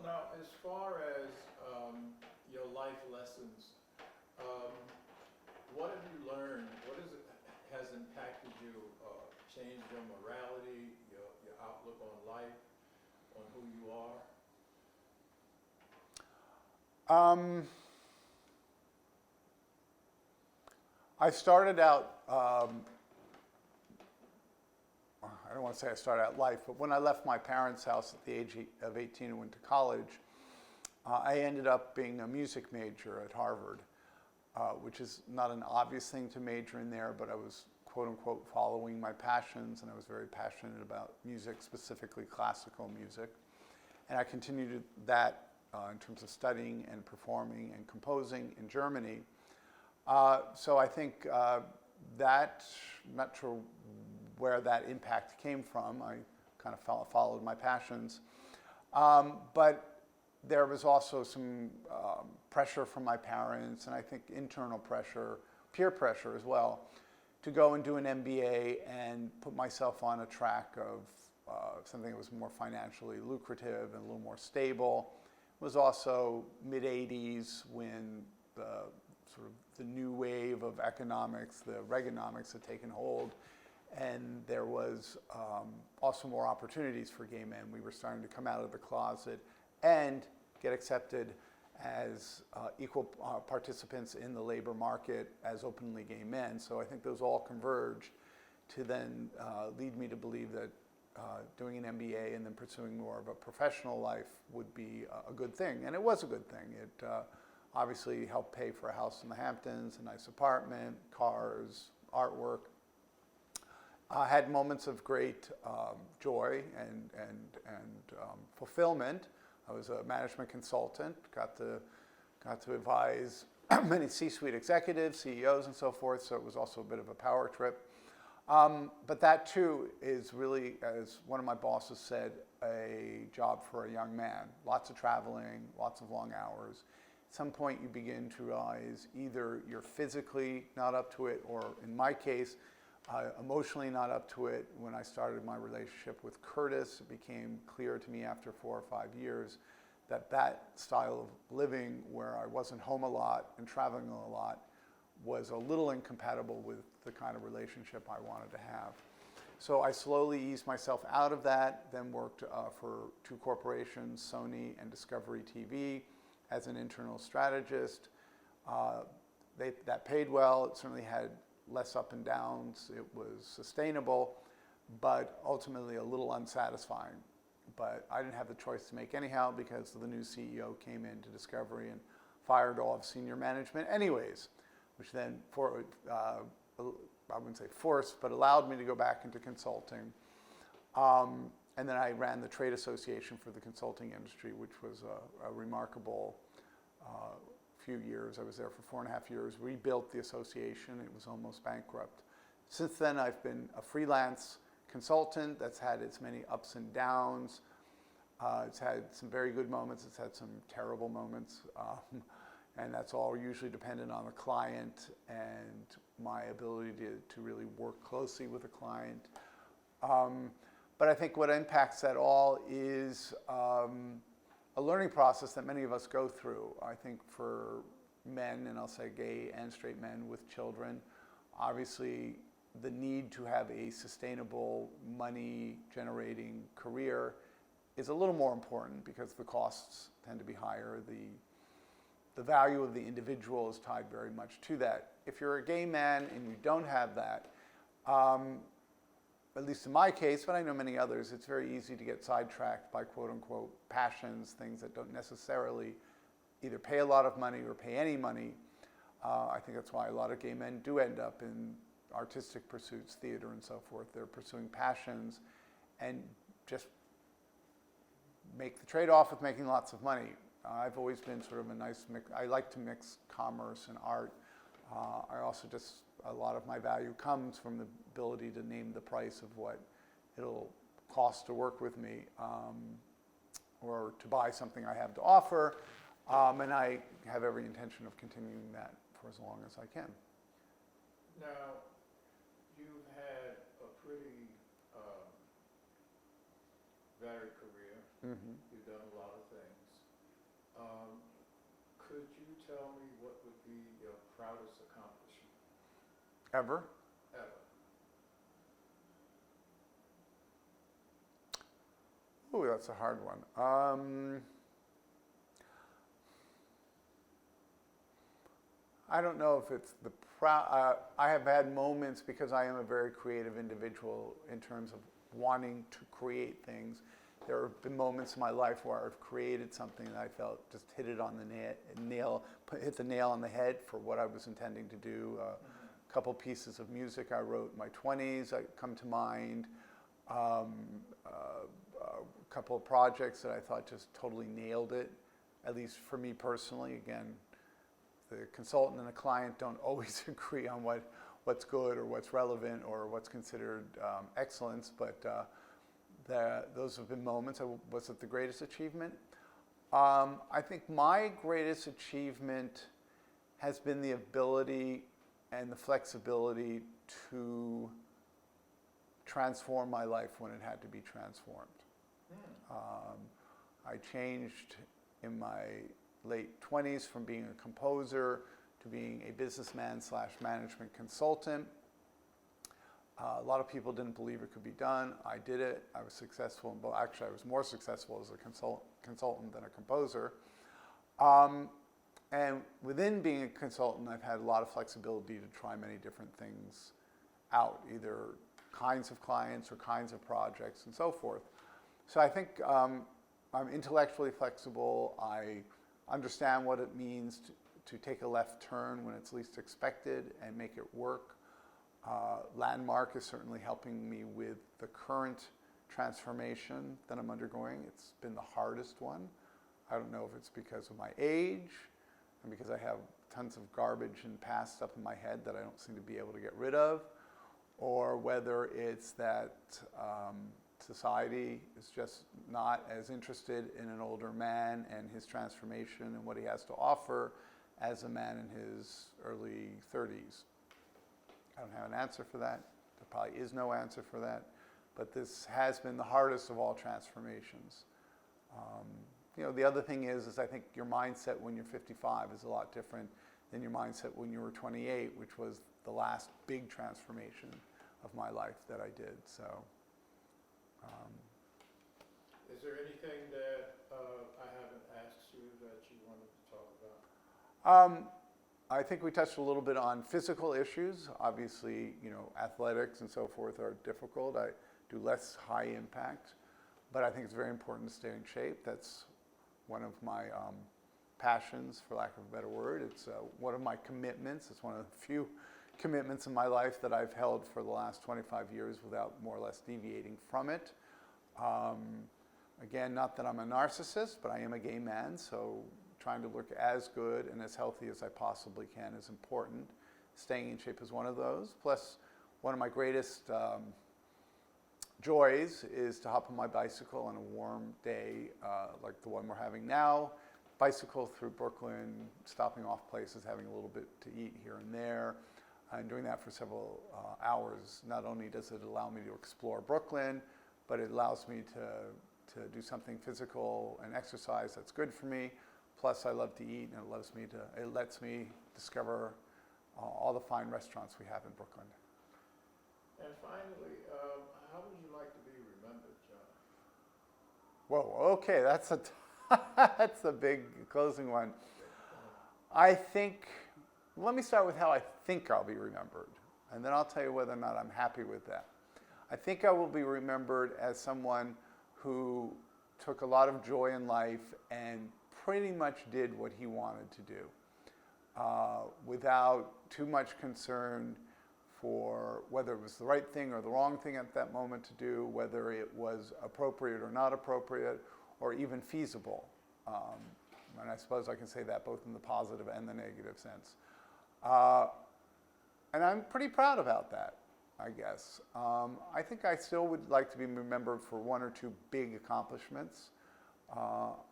now, as far as your life lessons, um, what have you learned? What is it has impacted you, changed your morality, your outlook on life, on who you are? I started out, I don't want to say I started out life, but when I left my parents' house at the age of 18 and went to college, I ended up being a music major at Harvard, which is not an obvious thing to major in there, but I was quote unquote following my passions, and I was very passionate about music, specifically classical music. And I continued that in terms of studying and performing and composing in Germany. So I think that, I'm not sure where that impact came from. I kind of followed my passions. But there was also some pressure from my parents, and I think internal pressure, peer pressure as well, to go and do an MBA and put myself on a track of something that was more financially lucrative and a little more stable. It was also mid-'80s when the sort of the new wave of economics, the Reaganomics, had taken hold, and there was also more opportunities for gay men. We were starting to come out of the closet and get accepted as equal participants in the labor market as openly gay men. So I think those all converged to then lead me to believe that doing an MBA and then pursuing more of a professional life would be a good thing. And it was a good thing. It obviously helped pay for a house in the Hamptons, a nice apartment, cars, artwork. I had moments of great joy and fulfillment. I was a management consultant, got to advise many C-suite executives, CEOs, and so forth, so it was also a bit of a power trip. But that too is really, as one of my bosses said, a job for a young man. Lots of traveling, lots of long hours. At some point you begin to realize either you're physically not up to it, or in my case, emotionally not up to it. When I started my relationship with Curtis, it became clear to me after 4 or 5 years that that style of living, where I wasn't home a lot and traveling a lot, was a little incompatible with the kind of relationship I wanted to have. So I slowly eased myself out of that, then worked for 2 corporations, Sony and Discovery TV, as an internal strategist. That paid well. It certainly had less up and downs. It was sustainable, but ultimately a little unsatisfying. But I didn't have the choice to make anyhow, because the new CEO came into Discovery and fired all of senior management anyways, which then, I wouldn't say forced, but allowed me to go back into consulting. And then I ran the trade association for the consulting industry, which was a remarkable few years. I was there for 4.5 years, rebuilt the association. It was almost bankrupt. Since then, I've been a freelance consultant that's had its many ups and downs. It's had some very good moments. It's had some terrible moments. And that's all usually dependent on the client and my ability to really work closely with a client. But I think what impacts that all is a learning process that many of us go through. I think for men, and I'll say gay and straight men with children, obviously the need to have a sustainable money-generating career is a little more important, because the costs tend to be higher. The value of the individual is tied very much to that. If you're a gay man and you don't have that, at least in my case, but I know many others, it's very easy to get sidetracked by quote-unquote passions, things that don't necessarily either pay a lot of money or pay any money. I think that's why a lot of gay men do end up in artistic pursuits, theater and so forth. They're pursuing passions and just make the trade-off with making lots of money. I've always been sort of a nice mix. I like to mix commerce and art. I also a lot of my value comes from the ability to name the price of what it'll cost to work with me, or to buy something I have to offer. And I have every intention of continuing that for as long as I can. Now, you've had a pretty varied career. Mm-hmm. You've done a lot of things. Could you tell me what would be your proudest accomplishment Ever? ever? Ooh, that's a hard one. I don't know if it's the I have had moments because I am a very creative individual in terms of wanting to create things. There have been moments in my life where I've created something that I felt just hit it on the hit the nail on the head for what I was intending to do. A couple pieces of music I wrote in my 20s come to mind. A couple of projects that I thought just totally nailed it, at least for me personally. Again, the consultant and the client don't always agree on what's good or what's relevant or what's considered excellence, but those have been moments. Was it the greatest achievement? I think my greatest achievement has been the ability and the flexibility to transform my life when it had to be transformed. I changed in my late 20s from being a composer to being a businessman / management consultant. A lot of people didn't believe it could be done. I did it. I was successful. Well, actually, I was more successful as a consultant than a composer. And within being a consultant, I've had a lot of flexibility to try many different things out, either kinds of clients or kinds of projects and so forth. So I think I'm intellectually flexible. I understand what it means to take a left turn when it's least expected and make it work. Landmark is certainly helping me with the current transformation that I'm undergoing. It's been the hardest one. I don't know if it's because of my age and because I have tons of garbage and past stuff in my head that I don't seem to be able to get rid of, or whether it's that society is just not as interested in an older man and his transformation and what he has to offer as a man in his early 30s. I don't have an answer for that. There probably is no answer for that. But this has been the hardest of all transformations. The other thing is I think your mindset when you're 55 is a lot different than your mindset when you were 28, which was the last big transformation of my life that I did. So. Is there anything that I haven't asked you that you wanted to talk about? I think we touched a little bit on physical issues. Obviously, athletics and so forth are difficult. I do less high impact, but I think it's very important to stay in shape. That's one of my passions, for lack of a better word. It's one of my commitments. It's one of the few commitments in my life that I've held for the last 25 years without more or less deviating from it. Again, not that I'm a narcissist, but I am a gay man, so trying to look as good and as healthy as I possibly can is important. Staying in shape is one of those. Plus, one of my greatest joys is to hop on my bicycle on a warm day like the one we're having now, bicycle through Brooklyn, stopping off places, having a little bit to eat here and there, and doing that for several hours. Not only does it allow me to explore Brooklyn, but it allows me to do something physical and exercise that's good for me. Plus, I love to eat, and it lets me discover all the fine restaurants we have in Brooklyn. And finally, how would you like to be remembered, John? Whoa, okay, that's a big closing one. I think, let me start with how I think I'll be remembered, and then I'll tell you whether or not I'm happy with that. I think I will be remembered as someone who took a lot of joy in life and pretty much did what he wanted to do without too much concern for whether it was the right thing or the wrong thing at that moment to do, whether it was appropriate or not appropriate, or even feasible. And I suppose I can say that both in the positive and the negative sense. And I'm pretty proud about that, I guess. I think I still would like to be remembered for one or two big accomplishments.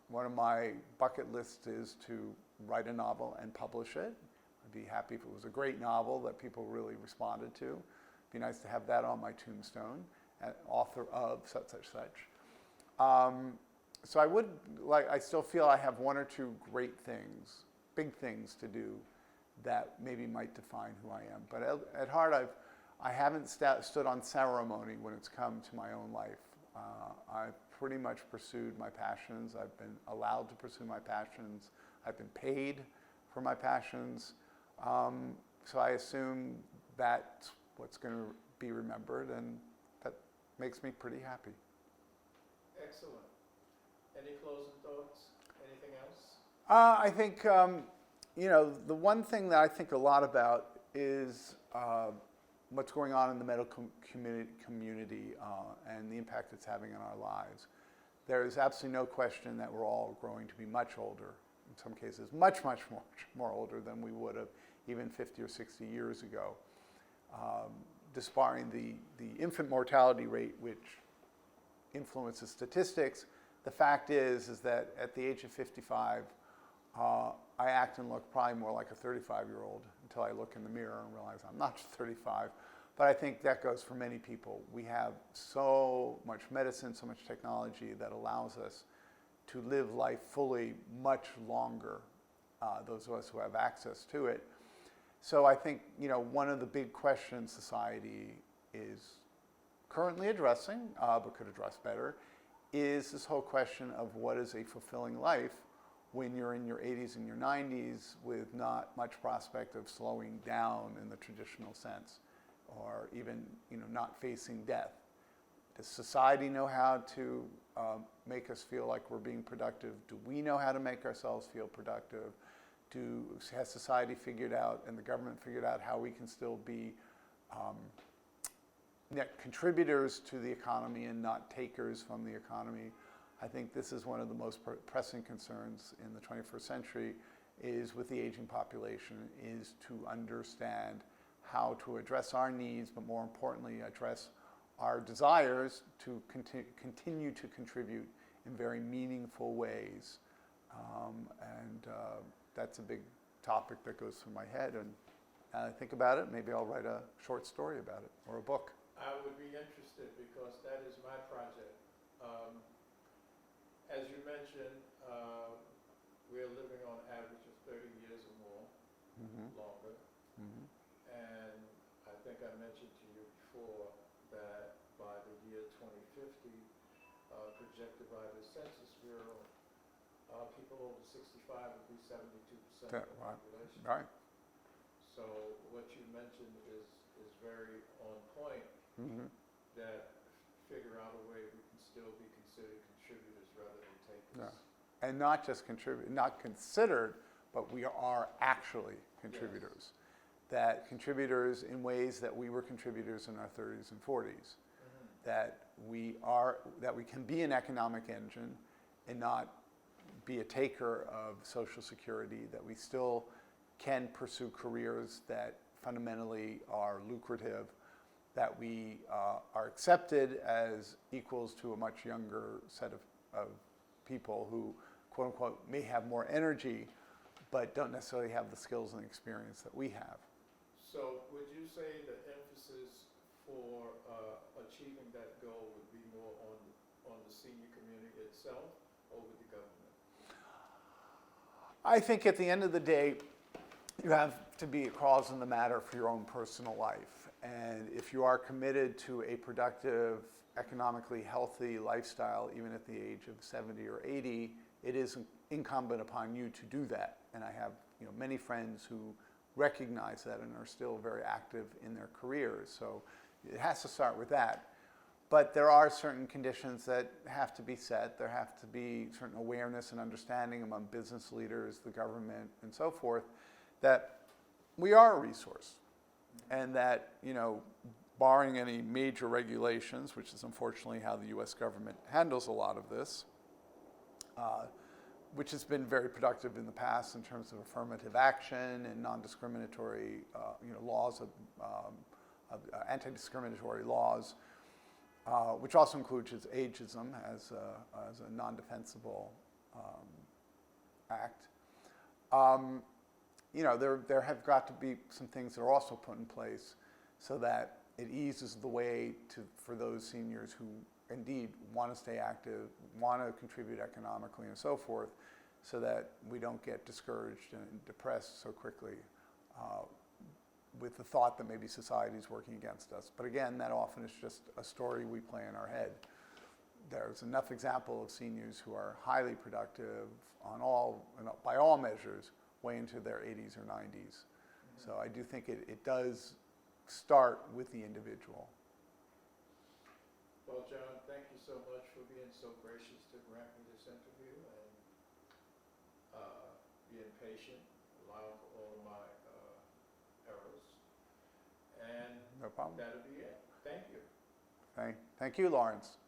One of my bucket lists is to write a novel and publish it. I'd be happy if it was a great novel that people really responded to. It'd be nice to have that on my tombstone, author of such, such, such. So I still feel I have one or two great things, big things to do that maybe might define who I am. But at heart, I haven't stood on ceremony when it's come to my own life. I've pretty much pursued my passions. I've been allowed to pursue my passions. I've been paid for my passions. So I assume that's what's going to be remembered, and that makes me pretty happy. Excellent. Any closing thoughts? Anything else? I think, the one thing that I think a lot about is what's going on in the medical community and the impact it's having on our lives. There is absolutely no question that we're all growing to be much older, in some cases much, much more older than we would have even 50 or 60 years ago. Despite the infant mortality rate, which influences statistics, the fact is that at the age of 55, I act and look probably more like a 35-year-old until I look in the mirror and realize I'm not 35. But I think that goes for many people. We have so much medicine, so much technology that allows us to live life fully much longer, those of us who have access to it. So I think, one of the big questions society is currently addressing, but could address better, is this whole question of what is a fulfilling life when you're in your 80s and your 90s with not much prospect of slowing down in the traditional sense, or even not facing death. Does society know how to make us feel like we're being productive? Do we know how to make ourselves feel productive? Has society figured out and the government figured out how we can still be net contributors to the economy and not takers from the economy? I think this is one of the most pressing concerns in the 21st century, is with the aging population, is to understand how to address our needs, but more importantly, address our desires to continue to contribute in very meaningful ways. That's a big topic that goes through my head, and I think about it. Maybe I'll write a short story about it or a book. I would be interested because that is my project. As you mentioned, we're living on average of 30 years or more, longer. And I think I mentioned to you before that by the year 2050, projected by the Census Bureau, people over 65 would be 72% of the population. Right. So what you mentioned is very on point, that figure out a way we can still be considered contributors rather than takers. Yeah. And not just not considered, but we are actually contributors. Yes. That contributors in ways that we were contributors in our 30s and 40s. That we can be an economic engine and not be a taker of Social Security, that we still can pursue careers that fundamentally are lucrative, that we are accepted as equals to a much younger set of people who, quote unquote, may have more energy, but don't necessarily have the skills and experience that we have. So would you say the emphasis for achieving that goal would be more on the senior community itself or with the government? I think at the end of the day, you have to be a cause in the matter for your own personal life. And if you are committed to a productive, economically healthy lifestyle, even at the age of 70 or 80, it is incumbent upon you to do that. And I have many friends who recognize that and are still very active in their careers. So it has to start with that. But there are certain conditions that have to be set. There have to be certain awareness and understanding among business leaders, the government, and so forth, that we are a resource. And that, barring any major regulations, which is unfortunately how the U.S. government handles a lot of this, which has been very productive in the past in terms of affirmative action and non-discriminatory, laws of anti-discriminatory laws, which also includes ageism as a non-defensible act. There have got to be some things that are also put in place so that it eases the way for those seniors who indeed want to stay active, want to contribute economically and so forth, so that we don't get discouraged and depressed so quickly with the thought that maybe society is working against us. But again, that often is just a story we play in our head. There's enough example of seniors who are highly productive by all measures, way into their 80s or 90s. So I do think it does start with the individual. Well, John, thank you so much for being so gracious to grant me this interview and being patient, allowing for all of my errors. And No problem. that'll be it. Thank you. Thank you, Lawrence.